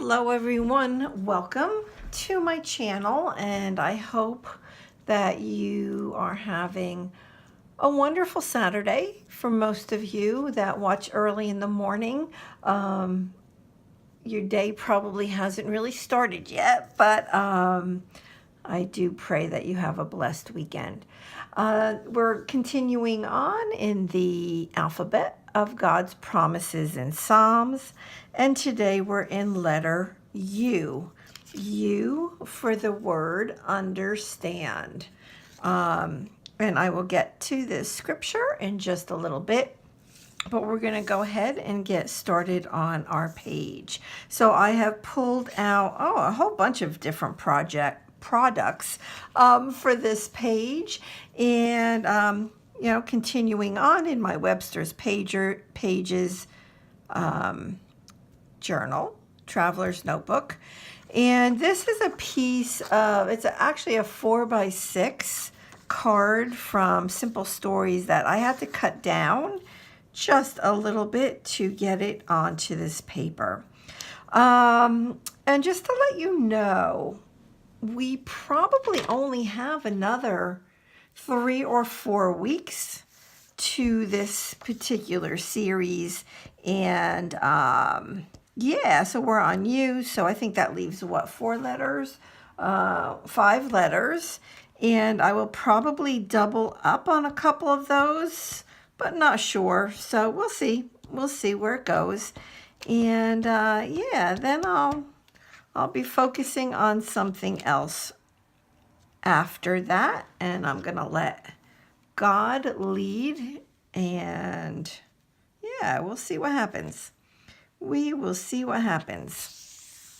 Hello everyone, welcome to my channel, and I hope that you are having a wonderful Saturday. For most of you that watch early in the morning, your day probably hasn't really started yet, but I do pray that you have a blessed weekend. We're continuing on in the alphabet of God's promises and Psalms, and today we're in letter U. U for the word understand. And I will get to this scripture in just a little bit, but we're going to go ahead and get started on our page. So I have pulled out a whole bunch of different products for this page, and continuing on in my Webster's Pages journal, Traveler's Notebook. And this is a piece of, it's actually a 4x6 card from Simple Stories that I had to cut down just a little bit to get it onto this paper. And just to let you know, we probably only have another 3 or 4 weeks to this particular series, and yeah, so we're on U, so I think that leaves what, 4 letters, 5 letters, and I will probably double up on a couple of those, but not sure. So we'll see where it goes, and yeah, then I'll be focusing on something else after that, and I'm gonna let God lead, and yeah, we'll see what happens. We will see what happens.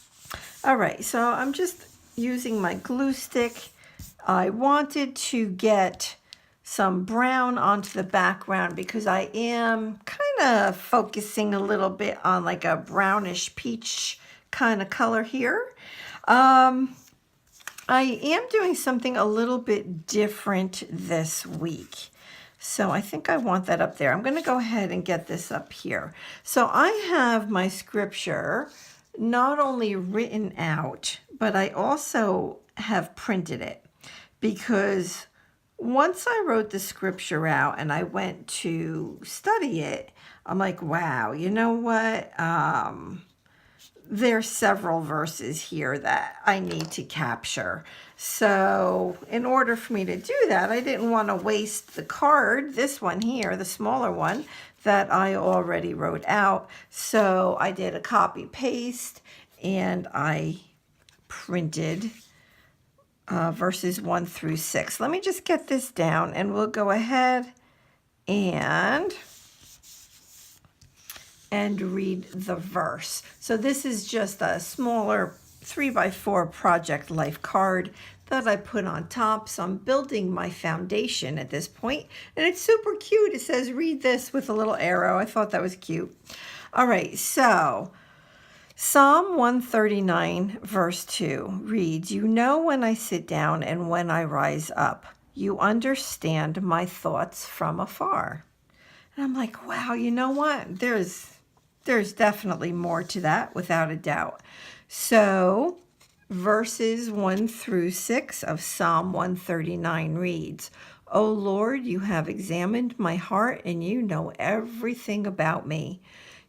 All right, so I'm just using my glue stick. I wanted to get some brown onto the background because I am kind of focusing a little bit on like a brownish peach kind of color here. I am doing something a little bit different this week. So I think I want that up there. I'm going to go ahead and get this up here. So I have my scripture not only written out, but I also have printed it, because once I wrote the scripture out and I went to study it, I'm like, wow, you know what? There's several verses here that I need to capture. So in order for me to do that, I didn't want to waste the card, this one here, the smaller one, that I already wrote out. So I did a copy paste and I printed verses 1 through 6. Let me just get this down and we'll go ahead and read the verse. So this is just a smaller 3x4 Project Life card that I put on top. So I'm building my foundation at this point, and it's super cute. It says read this with a little arrow. I thought that was cute. All right, so Psalm 139 verse 2 reads, "You know when I sit down and when I rise up. You understand my thoughts from afar." And I'm like, wow, you know what? There's definitely more to that, without a doubt. So verses 1 through 6 of Psalm 139 reads, "O Lord, you have examined my heart, and you know everything about me.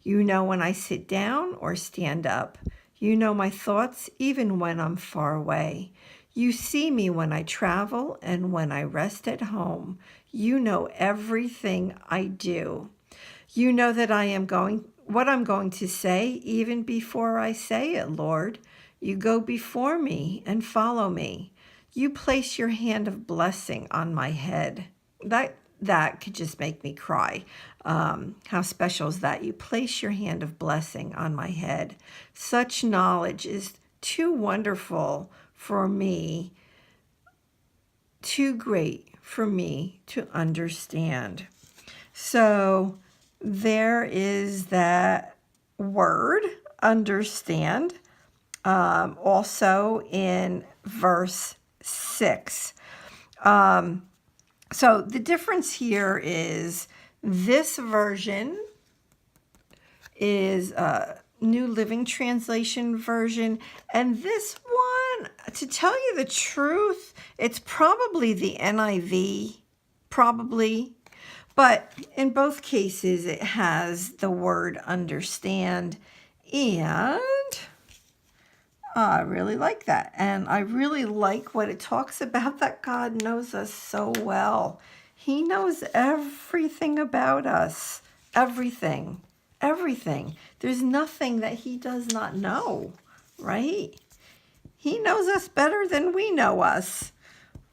You know when I sit down or stand up. You know my thoughts even when I'm far away. You see me when I travel and when I rest at home. You know everything I do. You know that what I'm going to say even before I say it, Lord. You go before me and follow me. You place your hand of blessing on my head." That could just make me cry. How special is that? You place your hand of blessing on my head. Such knowledge is too wonderful for me, too great for me to understand. So there is that word, understand, also in verse 6. So the difference here is this version is New Living Translation version. And this one, to tell you the truth, it's probably the NIV, probably. But in both cases, it has the word understand. And I really like that. And I really like what it talks about, that God knows us so well. He knows everything about us. Everything. Everything. There's nothing that he does not know, right? He knows us better than we know us,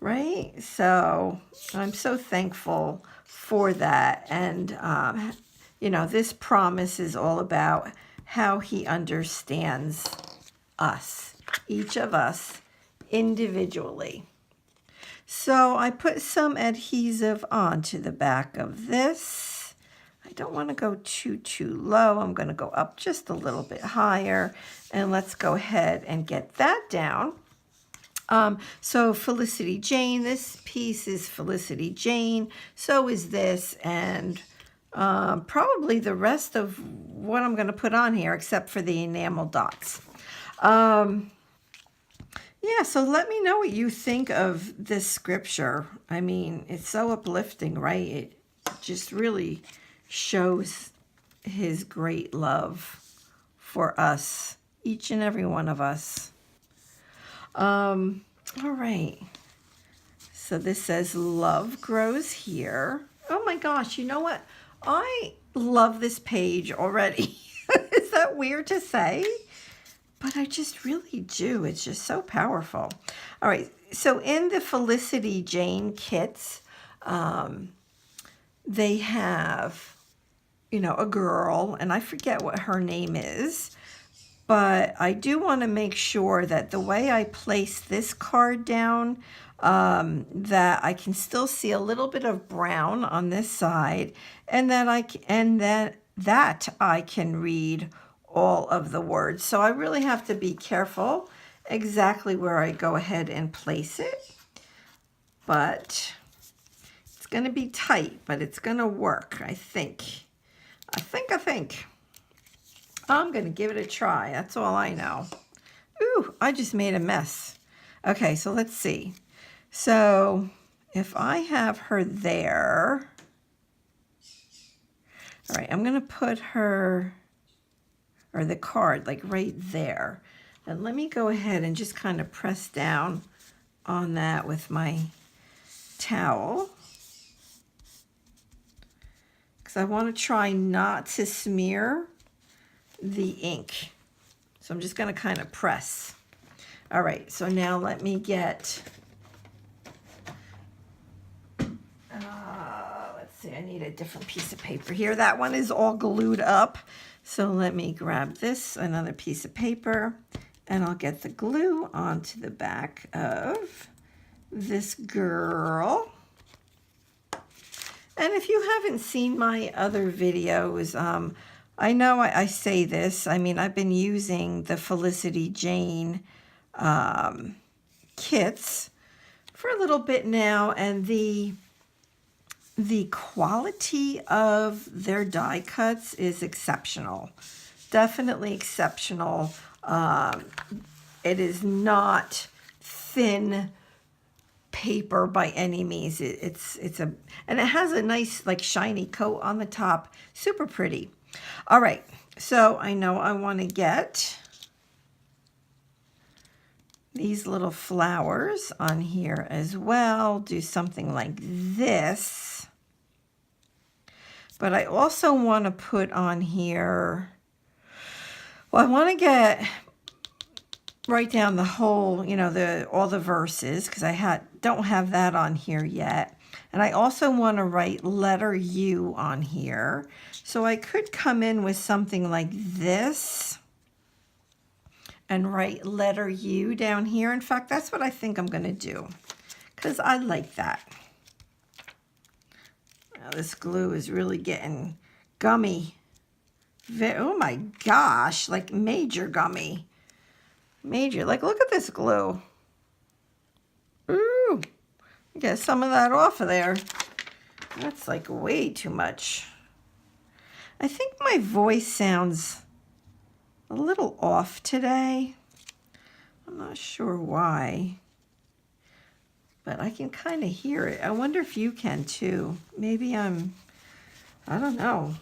right? So I'm so thankful for that. And, you know, this promise is all about how he understands us, each of us individually. So I put some adhesive onto the back of this. I don't want to go too low. I'm going to go up just a little bit higher. And let's go ahead and get that down. So Felicity Jane, this piece is Felicity Jane. So is this, and probably the rest of what I'm going to put on here, except for the enamel dots. Yeah, so let me know what you think of this scripture. I mean, it's so uplifting, right? It just really shows his great love for us, each and every one of us. All right. So this says love grows here. Oh my gosh, you know what? I love this page already. Is that weird to say? But I just really do. It's just so powerful. All right. So in the Felicity Jane kits, they have, you know, a girl, and I forget what her name is, but I do want to make sure that the way I place this card down, that I can still see a little bit of brown on this side, and that I can read all of the words. So I really have to be careful exactly where I go ahead and place it. But it's going to be tight, but it's going to work, I think. I'm going to give it a try. That's all I know. Ooh, I just made a mess. Okay, so let's see. So if I have her there, all right, I'm going to put her, or the card, like right there. And let me go ahead and just kind of press down on that with my towel, because I want to try not to smear the ink. So I'm just going to kind of press. All right, so now let me get, let's see, I need a different piece of paper here. That one is all glued up. So let me grab this, another piece of paper, and I'll get the glue onto the back of this girl. And if you haven't seen my other videos, I know I say this. I mean, I've been using the Felicity Jane kits for a little bit now, and the quality of their die cuts is exceptional. Definitely exceptional. It is not thin paper by any means. And it has a nice like shiny coat on the top. Super pretty. All right. So I know I want to get these little flowers on here as well. Do something like this. But I also want to put on here, well, I want to write down the whole, you know, all the verses, because I don't have that on here yet. And I also want to write letter U on here. So I could come in with something like this and write letter U down here. In fact, that's what I think I'm going to do, because I like that. Now, this glue is really getting gummy. Oh my gosh, like major gummy. Major, like look at this glue. Ooh, get some of that off of there. That's like way too much. I think my voice sounds little off today. I'm not sure why, but I can kind of hear it. I wonder if you can too. Maybe I don't know.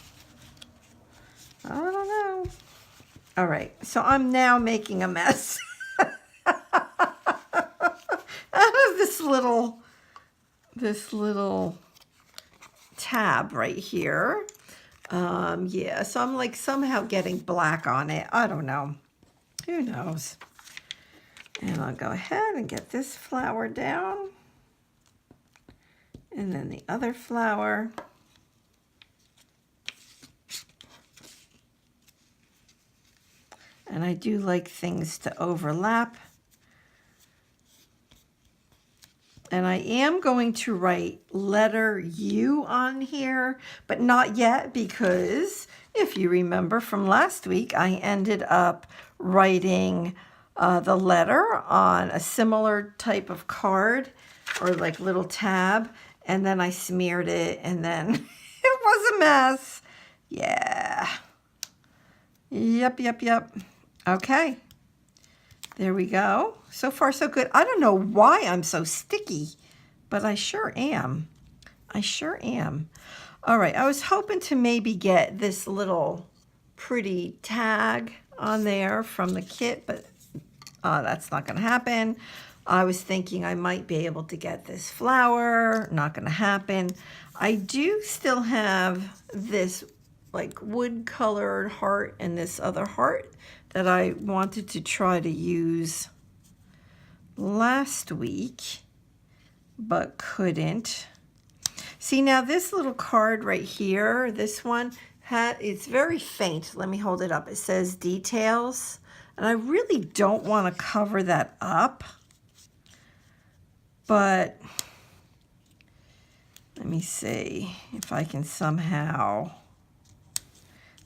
I don't know. All right, so I'm now making a mess out of this little tab right here. Yeah, so I'm like somehow getting black on it. I don't know. Who knows? And I'll go ahead and get this flower down. And then the other flower. And I do like things to overlap. And I am going to write letter U on here, but not yet, because if you remember from last week, I ended up writing the letter on a similar type of card or like little tab, and then I smeared it, and then it was a mess. Yeah. Yep. Okay. There we go. So far, so good. I don't know why I'm so sticky, but I sure am. I sure am. All right, I was hoping to maybe get this little pretty tag on there from the kit, but that's not going to happen. I was thinking I might be able to get this flower. Not going to happen. I do still have this like wood-colored heart and this other heart that I wanted to try to use last week, but couldn't. See, now this little card right here, this one, it's very faint. Let me hold it up. It says details, and I really don't want to cover that up, but let me see if I can somehow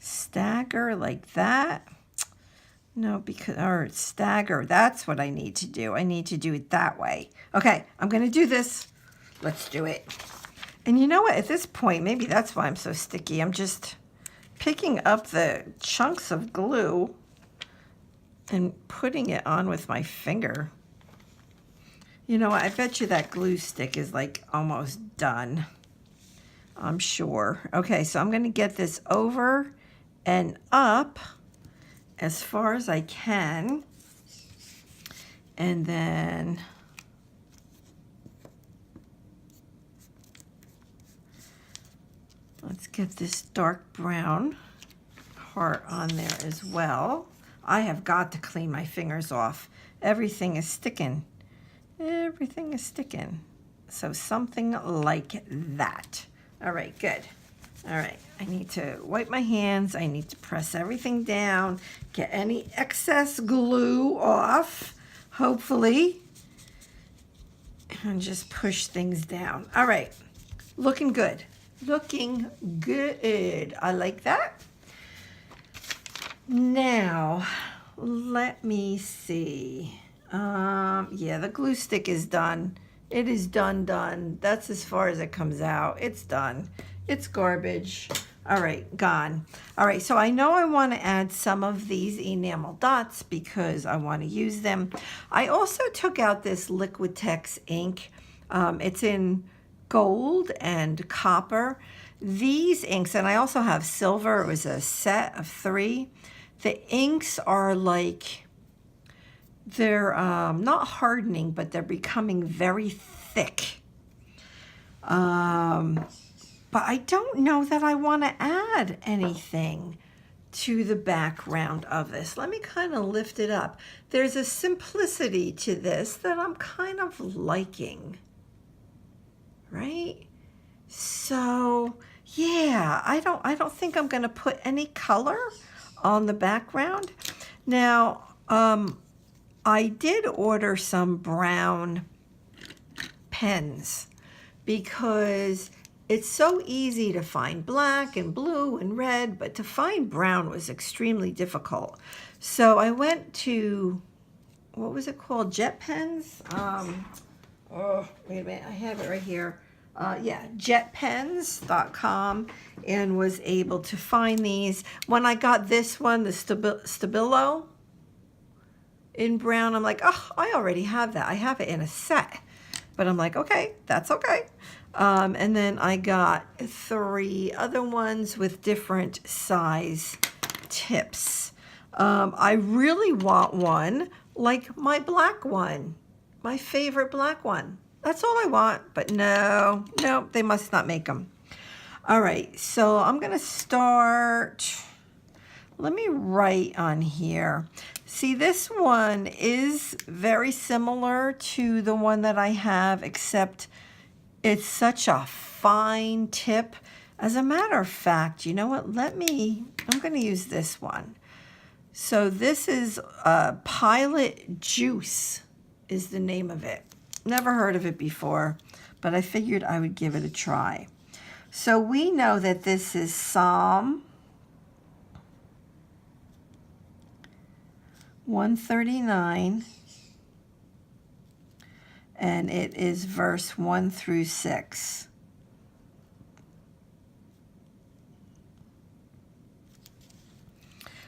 stagger like that. No, or stagger. That's what I need to do. I need to do it that way. Okay, I'm going to do this. Let's do it. And you know what? At this point, maybe that's why I'm so sticky. I'm just picking up the chunks of glue and putting it on with my finger. You know what? I bet you that glue stick is like almost done. I'm sure. Okay, so I'm going to get this over and up as far as I can, and then let's get this dark brown heart on there as well. I have got to clean my fingers off. Everything is sticking. Everything is sticking. So something like that. All right, good. All right, I need to wipe my hands. I need to press everything down, get any excess glue off, hopefully, and just push things down. All right, looking good. Looking good. I like that. Now, let me see. Yeah, the glue stick is done. It is done. That's as far as it comes out. It's done. It's garbage. All right, gone. All right, so I know I want to add some of these enamel dots because I want to use them. I also took out this Liquitex ink. It's in gold and copper. These inks, and I also have silver. It was a set of 3. The inks are like, they're not hardening, but they're becoming very thick. But I don't know that I want to add anything to the background of this. Let me kind of lift it up. There's a simplicity to this that I'm kind of liking, right? So yeah, I don't think I'm going to put any color on the background. Now, I did order some brown pens because it's so easy to find black and blue and red, but to find brown was extremely difficult. So I went to, what was it called? Jet pens? Oh, wait a minute. I have it right here. jetpens.com, and was able to find these. When I got this one, the Stabilo in brown, I'm like, oh, I already have that. I have it in a set. But I'm like, okay, that's okay. And then I got 3 other ones with different size tips. I really want one like my black one, my favorite black one. That's all I want, but no, they must not make them. All right, so I'm gonna start, let me write on here. See, this one is very similar to the one that I have, except it's such a fine tip. As a matter of fact, you know what, I'm gonna use this one. So this is Pilot Juice is the name of it. Never heard of it before, but I figured I would give it a try. So we know that this is Psalm 139, and it is verse 1 through 6.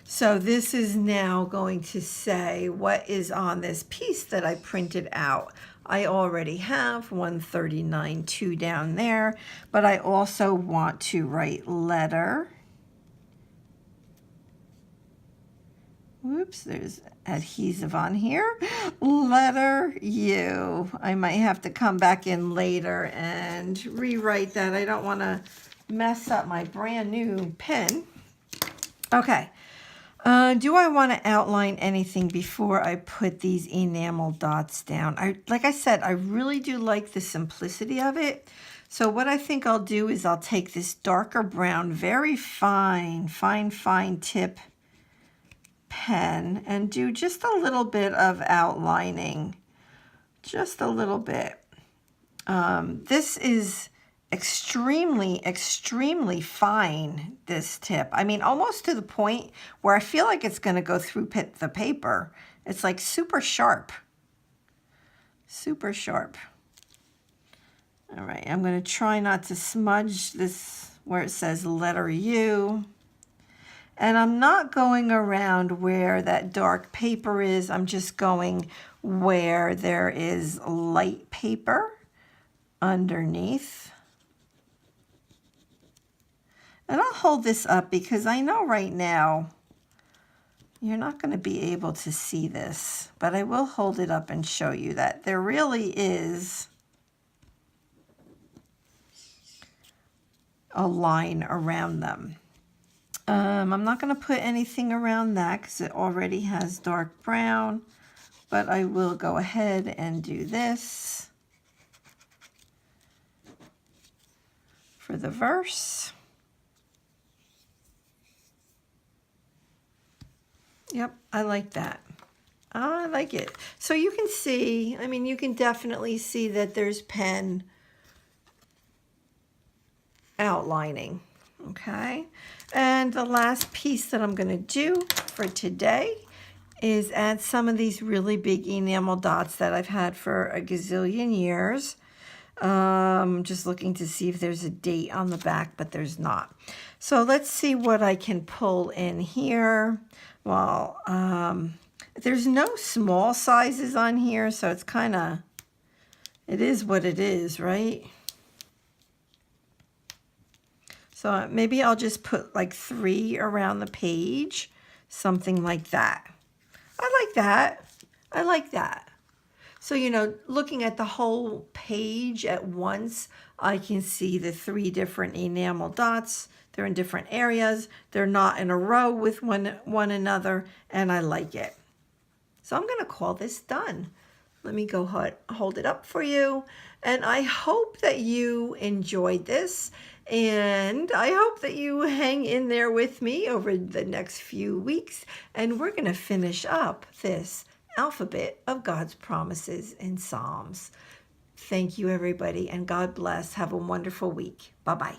So this is now going to say what is on this piece that I printed out. I already have 139.2 down there, but I also want to write letter. Whoops, there's adhesive on here. Letter U. I might have to come back in later and rewrite that. I don't want to mess up my brand new pen. Okay. Do I want to outline anything before I put these enamel dots down? Like I said, I really do like the simplicity of it. So what I think I'll do is I'll take this darker brown, very fine tip pen and do just a little bit of outlining. Just a little bit. This is extremely fine, this tip. I mean, almost to the point where I feel like it's going to go through the paper. It's like super sharp. Super sharp. All right, I'm going to try not to smudge this where it says letter U. And I'm not going around where that dark paper is. I'm just going where there is light paper underneath. And I'll hold this up because I know right now you're not going to be able to see this, but I will hold it up and show you that there really is a line around them. I'm not going to put anything around that because it already has dark brown, but I will go ahead and do this for the verse. Yep, I like that. I like it. So you can see, I mean, you can definitely see that there's pen outlining, okay? And the last piece that I'm going to do for today is add some of these really big enamel dots that I've had for a gazillion years. Just looking to see if there's a date on the back, but there's not. So let's see what I can pull in here. Well, there's no small sizes on here, so it's kind of, it is what it is, right? So maybe I'll just put like 3 around the page, something like that. I like that. I like that. So, you know, looking at the whole page at once, I can see the 3 different enamel dots. They're in different areas. They're not in a row with one another, and I like it. So I'm going to call this done. Let me go hold it up for you. And I hope that you enjoyed this. And I hope that you hang in there with me over the next few weeks. And we're going to finish up this alphabet of God's promises in Psalms. Thank you, everybody, and God bless. Have a wonderful week. Bye-bye.